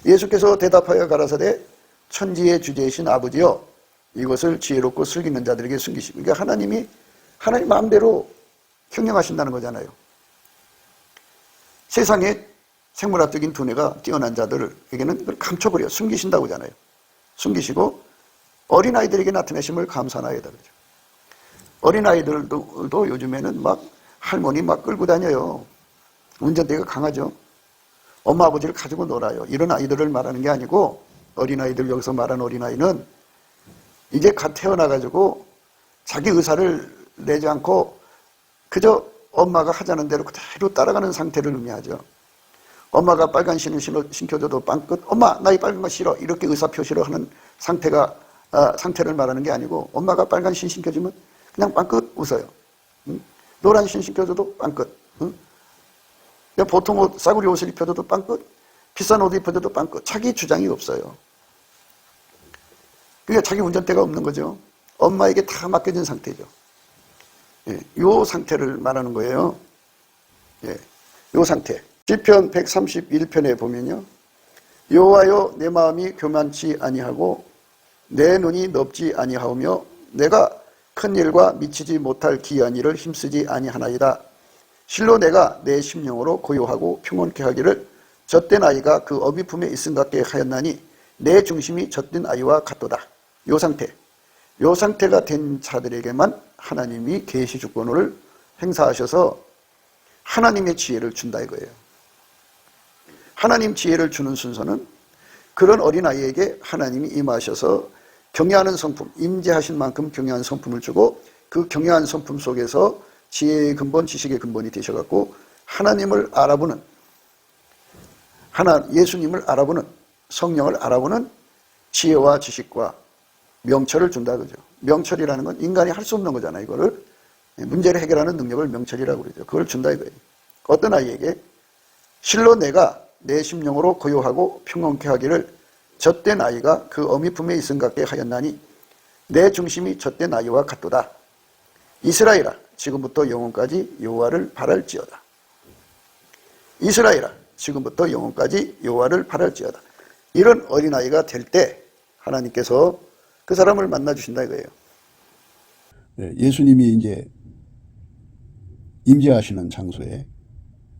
예수께서 대답하여 가라사대 천지의 주제이신 아버지여 이것을 지혜롭고 슬기 있는 자들에게 숨기시고, 그러니까 하나님 마음대로 경영하신다는 거잖아요. 세상에 생물학적인 두뇌가 뛰어난 자들에게는 그걸 감춰버려 숨기신다고 하잖아요. 숨기시고 어린아이들에게 나타내심을 감사하나이다 그러죠. 어린아이들도 요즘에는 막 할머니 막 끌고 다녀요. 운전대가 강하죠. 엄마 아버지를 가지고 놀아요. 이런 아이들을 말하는 게 아니고 어린아이들, 여기서 말하는 어린아이는 이제 갓 태어나가지고 자기 의사를 내지 않고 그저 엄마가 하자는 대로 그대로 따라가는 상태를 의미하죠. 엄마가 빨간 신을 신겨줘도 빵끝, 엄마 나 이 빨간 거 싫어, 이렇게 의사표시를 하는 상태를 말하는 게 아니고 엄마가 빨간 신 신겨주면 그냥 빵끝 웃어요. 응? 노란 신 신겨줘도 빵끝. 응? 보통 옷, 싸구려 옷을 입혀줘도 빵끝, 비싼 옷 입혀줘도 빵끝. 자기 주장이 없어요. 그러니까 자기 운전대가 없는 거죠. 엄마에게 다 맡겨진 상태죠. 예, 요 상태를 말하는 거예요. 예, 요 상태. 시편 131편에 보면요. 여호와여 내 마음이 교만치 아니하고 내 눈이 넓지 아니하오며 내가 큰 일과 미치지 못할 기이한 일을 힘쓰지 아니하나이다. 실로 내가 내 심령으로 고요하고 평온케 하기를 젖된 아이가 그 어미 품에 있음 같게 하였나니 내 중심이 젖된 아이와 같도다. 요 상태. 요 상태가 된 자들에게만 하나님이 계시 주권을 행사하셔서 하나님의 지혜를 준다 이거예요. 하나님 지혜를 주는 순서는 그런 어린아이에게 하나님이 임하셔서 경외하는 성품, 임재하신 만큼 경외하는 성품을 주고 그 경외하는 성품 속에서 지혜의 근본, 지식의 근본이 되셔갖고 하나님을 알아보는, 예수님을 알아보는, 성령을 알아보는 지혜와 지식과 명철을 준다 그죠. 명철이라는 건 인간이 할 수 없는 거잖아요. 이거를 문제를 해결하는 능력을 명철이라고 그러죠. 그걸 준다 이거예요. 어떤 아이에게 실로 내가 내 심령으로 고요하고 평온케 하기를 젖된 아이가 그 어미 품에 있음 같게 하였나니 내 중심이 젖된 아이와 같도다. 이스라엘아 지금부터 영원까지 여호와를 바랄지어다. 이스라엘아 지금부터 영원까지 여호와를 바랄지어다. 이런 어린아이가 될 때 하나님께서 그 사람을 만나주신다 이거예요. 예수님이 이제 임재하시는 장소에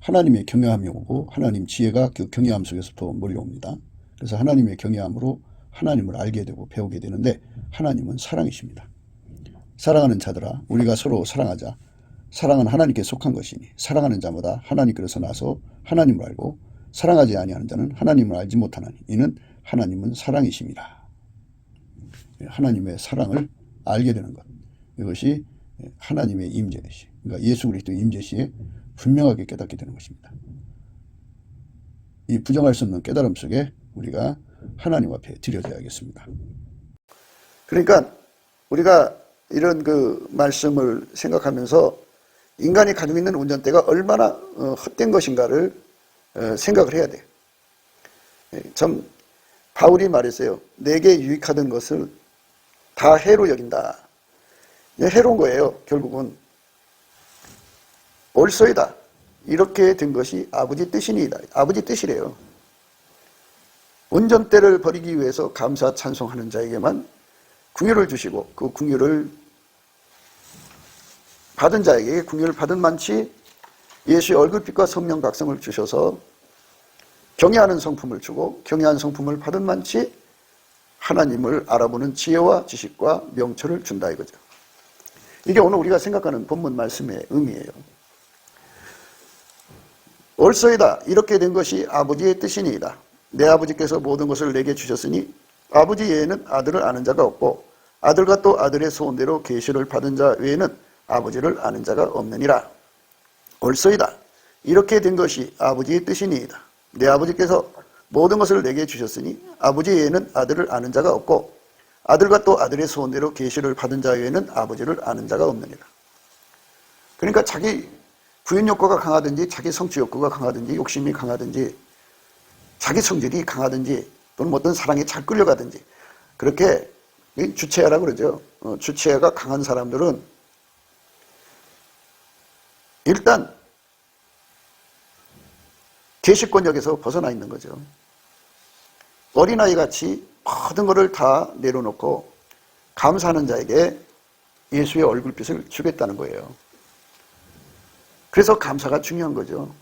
하나님의 경외함이 오고 하나님 지혜가 그 경외함 속에서부터 몰려옵니다. 그래서 하나님의 경외함으로 하나님을 알게 되고 배우게 되는데 하나님은 사랑이십니다. 사랑하는 자들아 우리가 서로 사랑하자. 사랑은 하나님께 속한 것이니 사랑하는 자마다 하나님께로서 나서 하나님을 알고 사랑하지 아니하는 자는 하나님을 알지 못하나니 이는 하나님은 사랑이십니다. 하나님의 사랑을 알게 되는 것. 이것이 하나님의 임재시, 그러니까 예수 그리스도의 임재시에 분명하게 깨닫게 되는 것입니다. 이 부정할 수 없는 깨달음 속에 우리가 하나님 앞에 드려져야겠습니다. 그러니까 우리가 이런 그 말씀을 생각하면서 인간이 가지고 있는 운전대가 얼마나 헛된 것인가를 생각을 해야 돼요. 참 바울이 말했어요. 내게 유익하던 것을 다 해로 여긴다. 해로운 거예요. 결국은 옳소이다. 이렇게 된 것이 아버지 뜻이니이다. 아버지 뜻이래요. 운전대를 버리기 위해서 감사 찬송하는 자에게만 궁유를 주시고 그 궁유를 받은 자에게 궁유를 받은 만치 예수의 얼굴빛과 성령 각성을 주셔서 경외하는 성품을 주고 경외하는 성품을 받은 만치 하나님을 알아보는 지혜와 지식과 명철을 준다 이거죠. 이게 오늘 우리가 생각하는 본문 말씀의 의미예요. 옳소이다. 이렇게 된 것이 아버지의 뜻이니이다. 내 아버지께서 모든 것을 내게 주셨으니 아버지 외에는 아들을 아는 자가 없고 아들과 또 아들의 소원대로 계시를 받은 자 외에는 아버지를 아는 자가 없느니라. 옳소이다. 이렇게 된 것이 아버지의 뜻이니이다. 내 아버지께서 모든 것을 내게 주셨으니 아버지 외에는 아들을 아는 자가 없고 아들과 또 아들의 소원대로 계시를 받은 자 외에는 아버지를 아는 자가 없느니라. 그러니까 자기 부인 욕구가 강하든지 자기 성취 욕구가 강하든지 욕심이 강하든지 자기 성질이 강하든지 또는 어떤 사랑에 잘 끌려가든지 그렇게 주체하라고 그러죠. 주체가 강한 사람들은 일단 계시권역에서 벗어나 있는 거죠. 어린아이같이 모든 것을 다 내려놓고 감사하는 자에게 예수의 얼굴빛을 주겠다는 거예요. 그래서 감사가 중요한 거죠.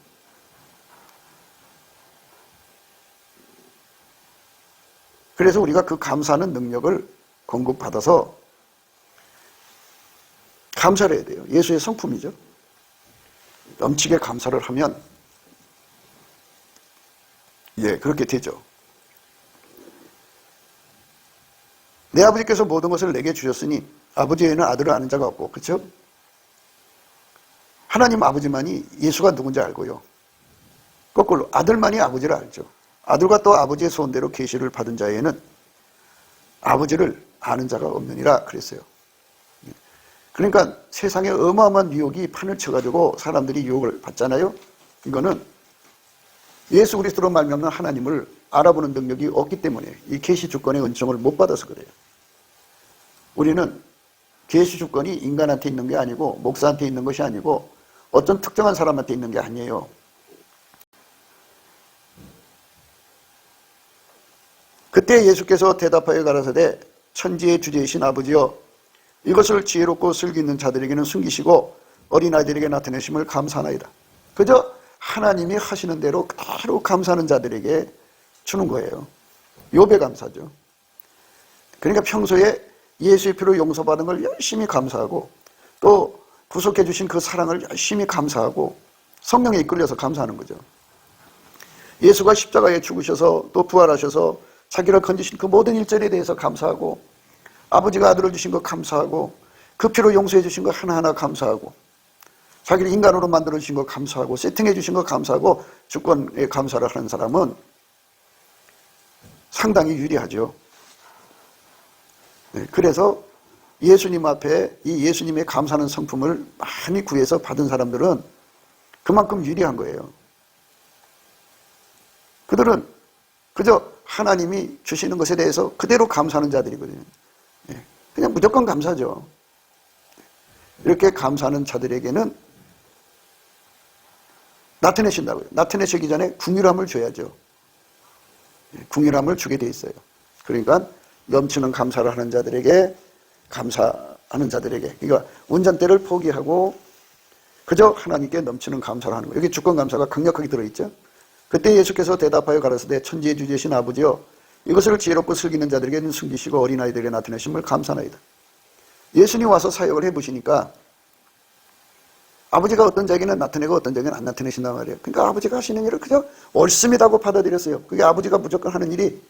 그래서 우리가 그 감사하는 능력을 공급받아서 감사를 해야 돼요. 예수의 성품이죠. 넘치게 감사를 하면 그렇게 되죠. 내 아버지께서 모든 것을 내게 주셨으니 아버지 외에는 아들을 아는 자가 없고 그렇죠? 하나님 아버지만이 예수가 누군지 알고요. 거꾸로 아들만이 아버지를 알죠. 아들과 또 아버지의 소원대로 계시를 받은 자에는 아버지를 아는 자가 없느니라 그랬어요. 그러니까 세상에 어마어마한 유혹이 판을 쳐가지고 사람들이 유혹을 받잖아요. 이거는 예수 그리스도로 말미암는 하나님을 알아보는 능력이 없기 때문에 이 계시 주권의 은총을 못 받아서 그래요. 우리는 계시 주권이 인간한테 있는 게 아니고 목사한테 있는 것이 아니고 어떤 특정한 사람한테 있는 게 아니에요. 그때 예수께서 대답하여 가라사대 천지의 주제이신 아버지여 이것을 지혜롭고 슬기 있는 자들에게는 숨기시고 어린아이들에게 나타내심을 감사하나이다. 그저 하나님이 하시는 대로 바로 감사하는 자들에게 주는 거예요. 욥의 감사죠. 그러니까 평소에 예수의 피로 용서받은 걸 열심히 감사하고 또 구속해 주신 그 사랑을 열심히 감사하고 성령에 이끌려서 감사하는 거죠. 예수가 십자가에 죽으셔서 또 부활하셔서 자기를 건지신 그 모든 일절에 대해서 감사하고, 아버지가 아들을 주신 거 감사하고, 그 피로 용서해 주신 거 하나하나 감사하고, 자기를 인간으로 만들어 주신 거 감사하고, 세팅해 주신 거 감사하고, 주권에 감사를 하는 사람은 상당히 유리하죠. 네, 그래서 예수님 앞에 이 예수님의 감사하는 성품을 많이 구해서 받은 사람들은 그만큼 유리한 거예요. 그들은 그저 하나님이 주시는 것에 대해서 그대로 감사하는 자들이거든요. 그냥 무조건 감사죠. 이렇게 감사하는 자들에게는 나타내신다고요. 나타내시기 전에 궁휼함을 줘야죠. 궁휼함을 주게 돼 있어요. 그러니까 넘치는 감사를 하는 자들에게, 감사하는 자들에게, 그러니까 운전대를 포기하고 그저 하나님께 넘치는 감사를 하는 거예요. 여기 주권 감사가 강력하게 들어있죠. 그때 예수께서 대답하여 가라사대 천지의 주제신 아버지여, 이것을 지혜롭고 슬기는 자들에게는 숨기시고 어린아이들에게 나타내심을 감사나이다. 예수님 와서 사역을 해보시니까 아버지가 어떤 자에게는 나타내고 어떤 자에게는 안 나타내신단 말이에요. 그러니까 아버지가 하시는 일을 그저 옳습니다고 받아들였어요. 그게 아버지가 무조건 하는 일이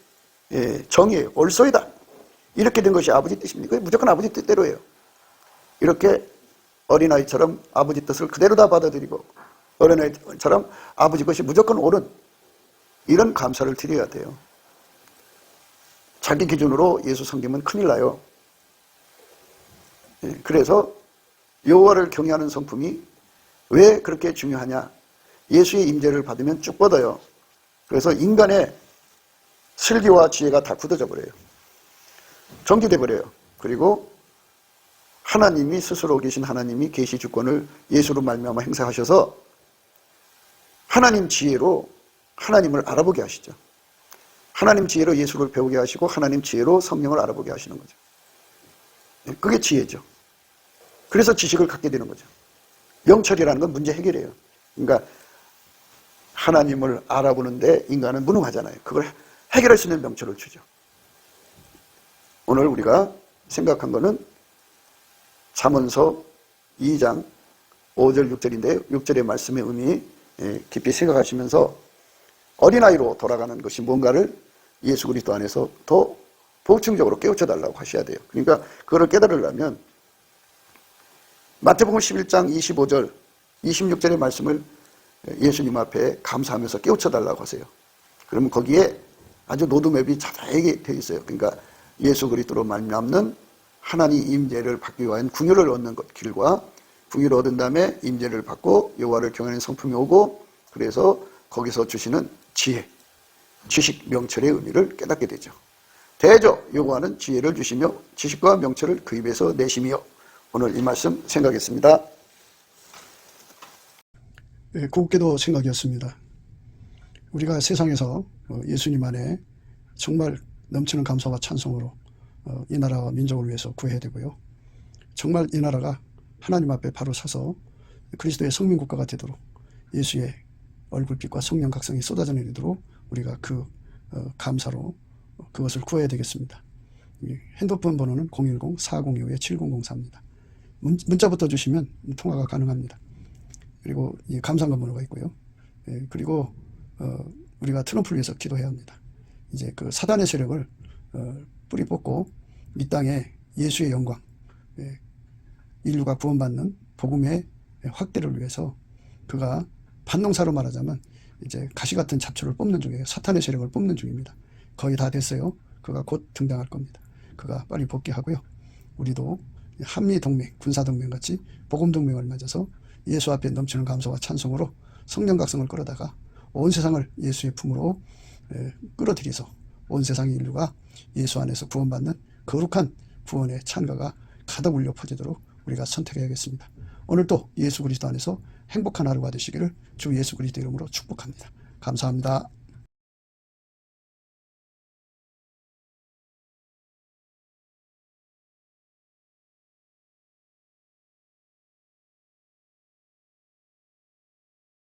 정의예요. 옳소이다. 이렇게 된 것이 아버지 뜻입니다. 그게 무조건 아버지 뜻대로예요. 이렇게 어린아이처럼 아버지 뜻을 그대로 다 받아들이고, 어린아이처럼 아버지 것이 무조건 옳은 이런 감사를 드려야 돼요. 자기 기준으로 예수 섬기면 큰일 나요. 그래서 여호와를 경외하는 성품이 왜 그렇게 중요하냐? 예수의 임재를 받으면 쭉 뻗어요. 그래서 인간의 슬기와 지혜가 다 굳어져 버려요. 정지돼 버려요. 그리고 하나님이 스스로 계신 하나님이 계시 주권을 예수로 말미암아 행사하셔서 하나님 지혜로 하나님을 알아보게 하시죠. 하나님 지혜로 예수를 배우게 하시고 하나님 지혜로 성령을 알아보게 하시는 거죠. 그게 지혜죠. 그래서 지식을 갖게 되는 거죠. 명철이라는 건 문제 해결이에요. 그러니까 하나님을 알아보는데 인간은 무능하잖아요. 그걸 해결할 수 있는 명철을 주죠. 오늘 우리가 생각한 거는 잠언서 2장 5절 6절인데요. 6절의 말씀의 의미 깊이 생각하시면서 어린아이로 돌아가는 것이 뭔가를 예수 그리스도 안에서 더 보충적으로 깨우쳐달라고 하셔야 돼요. 그러니까 그거를 깨달으려면 마태복음 11장 25절 26절의 말씀을 예수님 앞에 감사하면서 깨우쳐달라고 하세요. 그러면 거기에 아주 로드맵이 자세하게 되어 있어요. 그러니까 예수 그리스도로 말미암는 하나님 임재를 받기 위한 궁유를 얻는 것 길과, 궁유를 얻은 다음에 임재를 받고 여호와를 경외하는 성품이 오고, 그래서 거기서 주시는 지혜, 지식, 명철의 의미를 깨닫게 되죠. 대저 여호와는 지혜를 주시며 지식과 명철을 그 입에서 내심이요. 오늘 이 말씀 생각했습니다. 네, 곱게도 생각이었습니다. 우리가 세상에서 예수님 안에 정말 넘치는 감사와 찬송으로 이 나라와 민족을 위해서 구해야 되고요. 정말 이 나라가 하나님 앞에 바로 서서 그리스도의 성민국가가 되도록 예수의 얼굴빛과 성령 각성이 쏟아져 내리도록 우리가 그 감사로 그것을 구해야 되겠습니다. 핸드폰 번호는 010-4025-7004입니다. 문자부터 주시면 통화가 가능합니다. 그리고 이 감사한 번호가 있고요. 그리고 우리가 트럼프를 위해서 기도해야 합니다. 이제 그 사단의 세력을 뿌리 뽑고 이 땅에 예수의 영광, 인류가 구원받는 복음의 확대를 위해서 그가 반농사로 말하자면 이제 가시 같은 잡초를 뽑는 중이에요. 사탄의 세력을 뽑는 중입니다. 거의 다 됐어요. 그가 곧 등장할 겁니다. 그가 빨리 복귀하고요. 우리도 한미동맹, 군사동맹 같이 복음동맹을 맺어서 예수 앞에 넘치는 감사와 찬송으로 성령 각성을 끌어다가 온 세상을 예수의 품으로 끌어들여서 온 세상의 인류가 예수 안에서 구원받는 거룩한 구원의 찬가가 가득 울려 퍼지도록 우리가 선택해야겠습니다. 오늘도 예수 그리스도 안에서 행복한 하루가 되시기를 주 예수 그리스도 이름으로 축복합니다. 감사합니다.